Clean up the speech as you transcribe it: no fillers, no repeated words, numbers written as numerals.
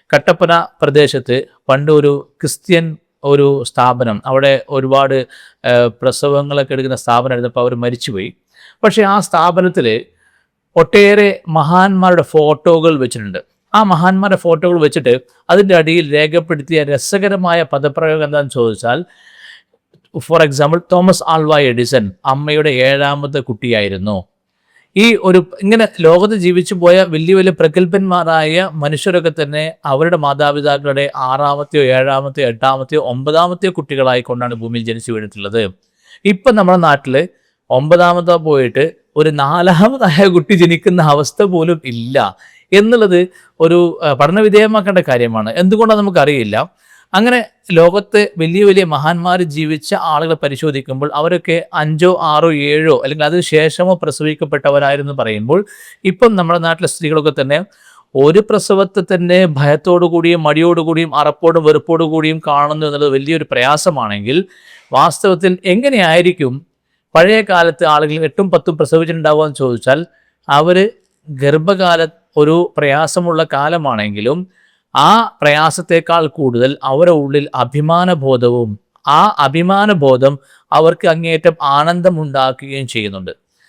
കട്ടപ്പന പ്രദേശത്ത് പണ്ട് ഒരു ക്രിസ്ത്യൻ ഒരു സ്ഥാപനം, അവിടെ ഒരുപാട് പ്രസവങ്ങളൊക്കെ എടുക്കുന്ന സ്ഥാപനമായിരുന്നു. അപ്പോൾ അവർ മരിച്ചുപോയി. പക്ഷേ ആ സ്ഥാപനത്തിൽ ഒട്ടേറെ മഹാന്മാരുടെ ഫോട്ടോകൾ വെച്ചിട്ടുണ്ട്. ആ മഹാന്മാരുടെ ഫോട്ടോകൾ വെച്ചിട്ട് അതിൻ്റെ അടിയിൽ രേഖപ്പെടുത്തിയ രസകരമായ പദപ്രയോഗം എന്താണെന്ന് ചോദിച്ചാൽ, for example, Thomas Alva Edison അമ്മയുടെ 7ാമത്തെ കുട്ടിയായിരുന്നു. ഈ ഒരു ഇങ്ങനെ ലോകത്ത് ജീവിച്ചു പോയ വലിയ വലിയ പ്രഗത്ഭന്മാരായ മനുഷ്യരൊക്കെ തന്നെ അവരുടെ മാതാപിതാക്കളുടെ 6ാമത്തെയോ 7ാമത്തെയോ 8ാമത്തെയോ 9ാമത്തെയോ കുട്ടികളായിക്കൊണ്ടാണ് ഭൂമിയിൽ ജനിച്ചു വീണിട്ടുള്ളത്. ഇപ്പം നമ്മുടെ നാട്ടിൽ 9ാമതോ പോയിട്ട് ഒരു 4ാമതായ കുട്ടി ജനിക്കുന്ന അവസ്ഥ പോലും ഇല്ല എന്നുള്ളത് ഒരു പഠനവിധേയമാക്കേണ്ട കാര്യമാണ്. എന്തുകൊണ്ടാണ് നമുക്കറിയില്ല. അങ്ങനെ ലോകത്ത് വലിയ വലിയ മഹാന്മാർ ജീവിച്ച ആളുകളെ പരിശോധിക്കുമ്പോൾ അവരൊക്കെ 5ഓ 6ഓ 7ഓ അല്ലെങ്കിൽ അതിന് ശേഷമോ പ്രസവിക്കപ്പെട്ടവരായിരുന്നു പറയുമ്പോൾ, ഇപ്പം നമ്മുടെ നാട്ടിലെ സ്ത്രീകളൊക്കെ തന്നെ ഒരു പ്രസവത്തെ തന്നെ ഭയത്തോടു കൂടിയും മടിയോടുകൂടിയും അറപ്പോടും വെറുപ്പോടു കൂടിയും കാണുന്നു എന്നുള്ളത് വലിയൊരു പ്രയാസമാണെങ്കിൽ, വാസ്തവത്തിൽ എങ്ങനെയായിരിക്കും പഴയ കാലത്ത് ആളുകൾ 8ഉം 10ഉം പ്രസവിച്ചിട്ടുണ്ടാവുക എന്ന് ചോദിച്ചാൽ, അവർ ഗർഭകാല ഒരു പ്രയാസമുള്ള കാലമാണെങ്കിലും ആ പ്രയാസത്തെക്കാൾ കൂടുതൽ അവരുടെ ഉള്ളിൽ അഭിമാനബോധവും ആ അഭിമാനബോധം അവർക്ക് അങ്ങേയറ്റം ആനന്ദമുണ്ടാക്കുകയും ചെയ്യുന്നുണ്ട്.